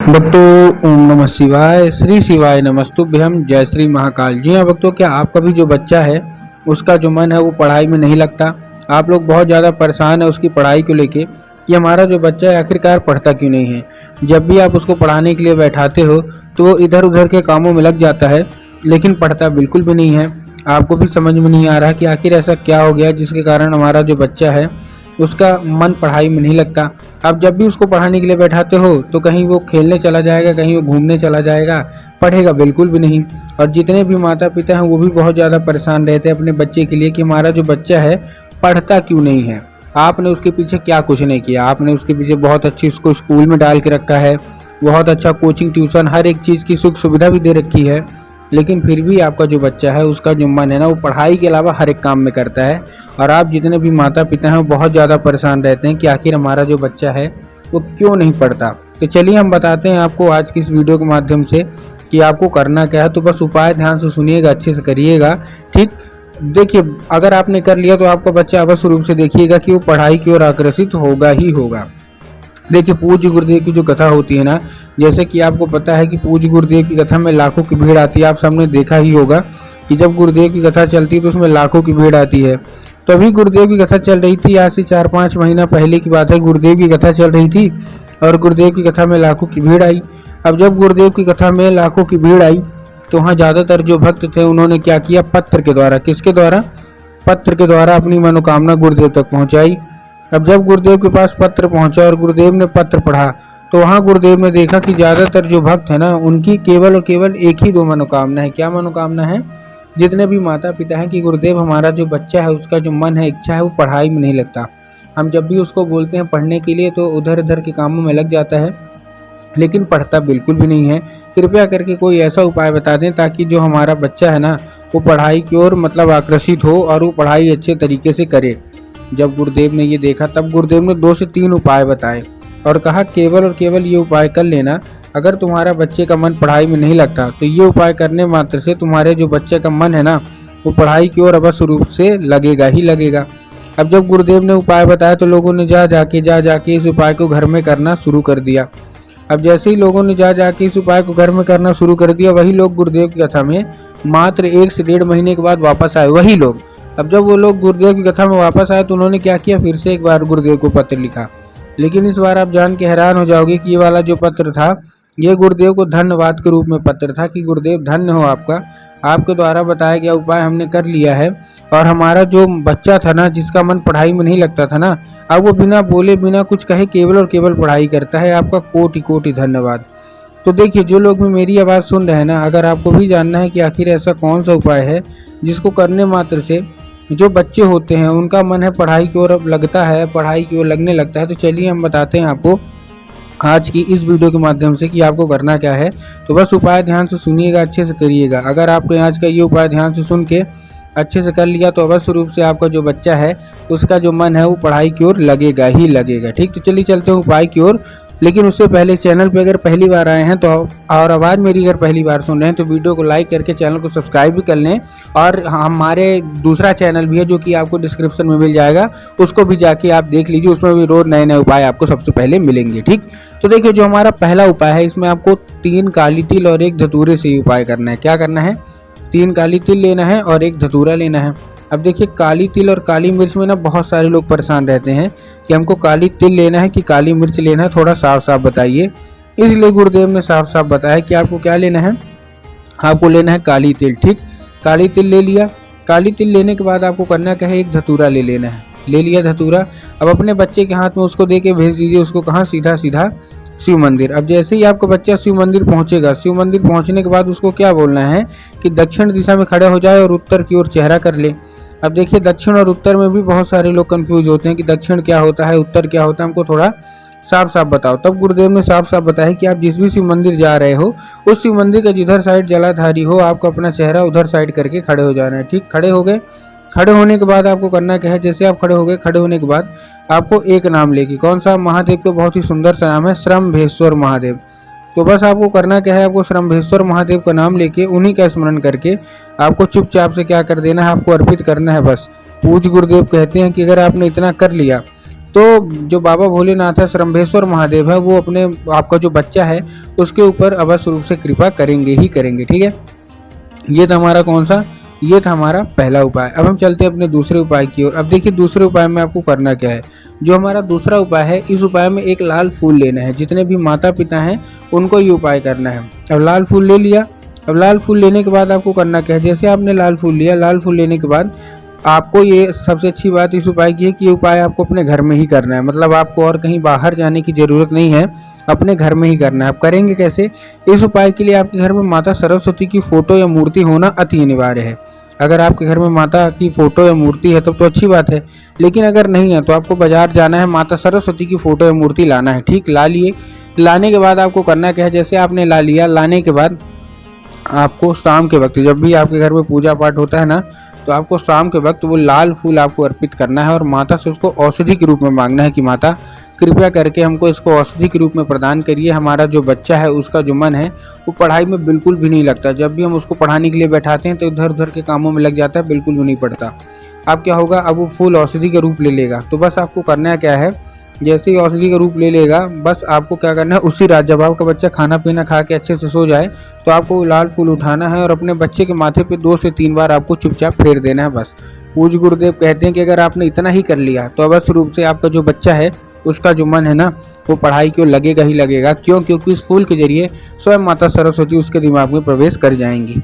भक्तों, ओम नमः शिवाय, श्री शिवाय नमस्तुभ्यम, जय श्री महाकाल। जी हाँ भक्तों, क्या आपका भी जो बच्चा है उसका जो मन है वो पढ़ाई में नहीं लगता? आप लोग बहुत ज़्यादा परेशान है उसकी पढ़ाई को लेके कि हमारा जो बच्चा है आखिरकार पढ़ता क्यों नहीं है। जब भी आप उसको पढ़ाने के लिए बैठाते हो तो वो इधर उधर के कामों में लग जाता है, लेकिन पढ़ता बिल्कुल भी नहीं है। आपको भी समझ में नहीं आ रहा कि आखिर ऐसा क्या हो गया जिसके कारण हमारा जो बच्चा है उसका मन पढ़ाई में नहीं लगता। आप जब भी उसको पढ़ाने के लिए बैठाते हो तो कहीं वो खेलने चला जाएगा, कहीं वो घूमने चला जाएगा, पढ़ेगा बिल्कुल भी नहीं। और जितने भी माता पिता हैं वो भी बहुत ज़्यादा परेशान रहते हैं अपने बच्चे के लिए कि हमारा जो बच्चा है पढ़ता क्यों नहीं है। आपने उसके पीछे क्या कुछ नहीं किया, आपने उसके पीछे बहुत अच्छी उसको स्कूल में डाल के रखा है, बहुत अच्छा कोचिंग ट्यूशन हर एक चीज़ की सुख सुविधा भी दे रखी है, लेकिन फिर भी आपका जो बच्चा है उसका जो मन है ना वो पढ़ाई के अलावा हर एक काम में करता है। और आप जितने भी माता पिता हैं वो बहुत ज़्यादा परेशान रहते हैं कि आखिर हमारा जो बच्चा है वो क्यों नहीं पढ़ता। तो चलिए हम बताते हैं आपको आज की इस वीडियो के माध्यम से कि आपको करना क्या है। तो बस उपाय ध्यान से सुनिएगा, अच्छे से करिएगा, ठीक। देखिए, अगर आपने कर लिया तो आपका बच्चा अवश्य रूप से देखिएगा कि वो पढ़ाई की ओर आकर्षित होगा ही होगा। देखिए, पूज्य गुरुदेव की जो कथा होती है ना, जैसे कि आपको पता है कि पूज्य गुरुदेव की कथा में लाखों की भीड़ आती है। आप सबने देखा ही होगा कि जब गुरुदेव की कथा चलती है तो उसमें लाखों की भीड़ आती है। तो अभी गुरुदेव की कथा चल रही थी, आज से 4-5 महीना पहले की बात है। गुरुदेव की कथा चल रही थी और गुरुदेव की कथा में लाखों की भीड़ आई। अब जब गुरुदेव की कथा में लाखों की भीड़ आई तो वहाँ ज़्यादातर जो भक्त थे उन्होंने क्या किया, पत्र के द्वारा, किसके द्वारा, पत्र के द्वारा अपनी मनोकामना गुरुदेव तक पहुँचाई। अब जब गुरुदेव के पास पत्र पहुंचा और गुरुदेव ने पत्र पढ़ा तो वहाँ गुरुदेव ने देखा कि ज़्यादातर जो भक्त है ना उनकी केवल और केवल एक ही दो मनोकामना है। क्या मनोकामना है? जितने भी माता पिता हैं कि गुरुदेव हमारा जो बच्चा है उसका जो मन है, इच्छा है, वो पढ़ाई में नहीं लगता। हम जब भी उसको बोलते हैं पढ़ने के लिए तो उधर उधर के कामों में लग जाता है, लेकिन पढ़ता बिल्कुल भी नहीं है। कृपया करके कोई ऐसा उपाय बता दें ताकि जो हमारा बच्चा है ना वो पढ़ाई की ओर आकर्षित हो और वो पढ़ाई अच्छे तरीके से करे। जब गुरुदेव ने ये देखा तब गुरुदेव ने 2 से 3 उपाय बताए और कहा केवल और केवल ये उपाय कर लेना। अगर तुम्हारा बच्चे का मन पढ़ाई में नहीं लगता तो ये उपाय करने मात्र से तुम्हारे जो बच्चे का मन है ना वो पढ़ाई की ओर अवश्य रूप से लगेगा ही लगेगा। अब जब गुरुदेव ने उपाय बताया तो लोगों ने जा जाके इस उपाय को घर में करना शुरू कर दिया। अब जैसे ही लोगों ने जा जाके इस उपाय को घर में करना शुरू कर दिया, वही लोग गुरुदेव की कथा में मात्र 1 से 1.5 महीने के बाद वापस आए, वही लोग। अब जब वो लोग गुरुदेव की कथा में वापस आए तो उन्होंने क्या किया, फिर से एक बार गुरुदेव को पत्र लिखा। लेकिन इस बार आप जान के हैरान हो जाओगे कि ये वाला जो पत्र था ये गुरुदेव को धन्यवाद के रूप में पत्र था कि गुरुदेव धन्य हो आपका, आपके द्वारा बताया गया उपाय हमने कर लिया है और हमारा जो बच्चा था ना जिसका मन पढ़ाई में नहीं लगता था ना, अब वो बिना बोले बिना कुछ कहे केवल और केवल पढ़ाई करता है। आपका कोटि कोटि धन्यवाद। तो देखिए, जो लोग भी मेरी आवाज़ सुन रहे हैं ना, अगर आपको भी जानना है कि आखिर ऐसा कौन सा उपाय है जिसको करने मात्र से जो बच्चे होते हैं उनका मन है पढ़ाई की ओर लगता है, पढ़ाई की ओर लगने लगता है, तो चलिए हम बताते हैं आपको आज की इस वीडियो के माध्यम से कि आपको करना क्या है। तो बस उपाय ध्यान से सुनिएगा, अच्छे से करिएगा। अगर आपने आज का ये उपाय ध्यान से सुन के अच्छे से कर लिया तो अवश्य रूप से आपका जो बच्चा है उसका जो मन है वो पढ़ाई की ओर लगेगा ही लगेगा, ठीक। तो चलिए चलते हैं उपाय की ओर। लेकिन उससे पहले चैनल पे अगर पहली बार आए हैं तो और आवाज़ मेरी अगर पहली बार सुन रहे हैं तो वीडियो को लाइक करके चैनल को सब्सक्राइब भी कर लें। और हमारे दूसरा चैनल भी है जो कि आपको डिस्क्रिप्शन में मिल जाएगा, उसको भी जाके आप देख लीजिए, उसमें भी रोज़ नए नए उपाय आपको सबसे पहले मिलेंगे, ठीक। तो देखिए, जो हमारा पहला उपाय है इसमें आपको 3 काली तिल और 1 धतूरे से ही उपाय करना है। क्या करना है? 3 काली तिल लेना है और 1 धतूरा लेना है। अब देखिए, काली तिल और काली मिर्च में ना बहुत सारे लोग परेशान रहते हैं कि हमको काली तिल लेना है कि काली मिर्च लेना है, थोड़ा साफ साफ बताइए। इसलिए गुरुदेव ने साफ साफ बताया कि आपको क्या लेना है, आपको लेना है काली तिल, ठीक। काली तिल ले लिया। काली तिल लेने के बाद आपको करना क्या है, 1 धतूरा ले लेना है। ले लिया धतूरा। अब अपने बच्चे के हाथ में उसको दे के भेज दीजिए उसको, कहाँ, सीधा सीधा शिव मंदिर। अब जैसे ही आपका बच्चा शिव मंदिर पहुंचेगा, शिव मंदिर पहुंचने के बाद उसको क्या बोलना है कि दक्षिण दिशा में खड़े हो जाए और उत्तर की ओर चेहरा कर ले। अब देखिए, दक्षिण और उत्तर में भी बहुत सारे लोग कंफ्यूज होते हैं कि दक्षिण क्या होता है, उत्तर क्या होता है, हमको थोड़ा साफ साफ बताओ। तब गुरुदेव ने साफ साफ बताया कि आप जिस भी शिव मंदिर जा रहे हो उस शिव मंदिर का जिधर साइड जलाधारी हो आपको अपना चेहरा उधर साइड करके खड़े हो जाना है, ठीक। खड़े हो गए। खड़े होने के बाद आपको करना क्या है, जैसे आप खड़े हो गए, खड़े होने के बाद आपको एक नाम लेके, कौन सा, महादेव का बहुत ही सुंदर सा नाम है, श्रम्भेश्वर महादेव। तो बस आपको करना क्या है, आपको श्रम्भेश्वर महादेव का नाम लेके उन्हीं का स्मरण करके आपको चुपचाप से क्या कर देना है, आपको अर्पित करना है बस। पूज्य गुरुदेव कहते हैं कि अगर आपने इतना कर लिया तो जो बाबा भोलेनाथ है, श्रम्भेश्वर महादेव है, वो अपने आपका जो बच्चा है उसके ऊपर अवश्य रूप से कृपा करेंगे ही करेंगे। ठीक है, ये था हमारा कौन सा, ये था हमारा पहला उपाय। अब हम चलते हैं अपने दूसरे उपाय की ओर। अब देखिए दूसरे उपाय में आपको करना क्या है। जो हमारा दूसरा उपाय है, इस उपाय में एक लाल फूल लेना है। जितने भी माता पिता हैं उनको ये उपाय करना है। अब लाल फूल ले लिया। अब लाल फूल लेने के बाद आपको करना क्या है, जैसे आपने लाल फूल लिया, लाल फूल लेने के बाद आपको, ये सबसे अच्छी बात इस उपाय की है कि ये उपाय आपको अपने घर में ही करना है। मतलब आपको और कहीं बाहर जाने की ज़रूरत नहीं है, अपने घर में ही करना है। आप करेंगे कैसे, इस उपाय के लिए आपके घर में माता सरस्वती की फ़ोटो या मूर्ति होना अति अनिवार्य है। अगर आपके घर में माता की फ़ोटो या मूर्ति है तब तो अच्छी बात है, लेकिन अगर नहीं है तो आपको बाज़ार जाना है, माता सरस्वती की फ़ोटो या मूर्ति लाना है। ठीक, ला लिए। लाने के बाद आपको करना क्या है, जैसे आपने ला लिया, लाने के बाद आपको शाम के वक्त, जब भी आपके घर में पूजा पाठ होता है ना, तो आपको शाम के वक्त वो लाल फूल आपको अर्पित करना है और माता से उसको औषधि के रूप में मांगना है कि माता कृपया करके हमको इसको औषधि के रूप में प्रदान करिए। हमारा जो बच्चा है उसका जो मन है वो पढ़ाई में बिल्कुल भी नहीं लगता। जब भी हम उसको पढ़ाने के लिए बैठाते हैं तो इधर उधर के कामों में लग जाता है, बिल्कुल भी नहीं पढ़ता। अब क्या होगा, अब वो फूल औषधि का रूप ले लेगा। तो बस आपको करना क्या है, जैसे ही औषधि का रूप ले लेगा, बस आपको क्या करना है, उसी रात जब आपका बच्चा खाना पीना खा के अच्छे से सो जाए तो आपको वो लाल फूल उठाना है और अपने बच्चे के माथे पे 2 से 3 बार आपको चुपचाप फेर देना है। बस पूज्य गुरुदेव कहते हैं कि अगर आपने इतना ही कर लिया तो अवश्य रूप से आपका जो बच्चा है उसका जो मन है ना वो पढ़ाई की ओर लगेगा ही लगेगा। क्यों, क्योंकि इस फूल के जरिए स्वयं माता सरस्वती उसके दिमाग में प्रवेश कर जाएंगी।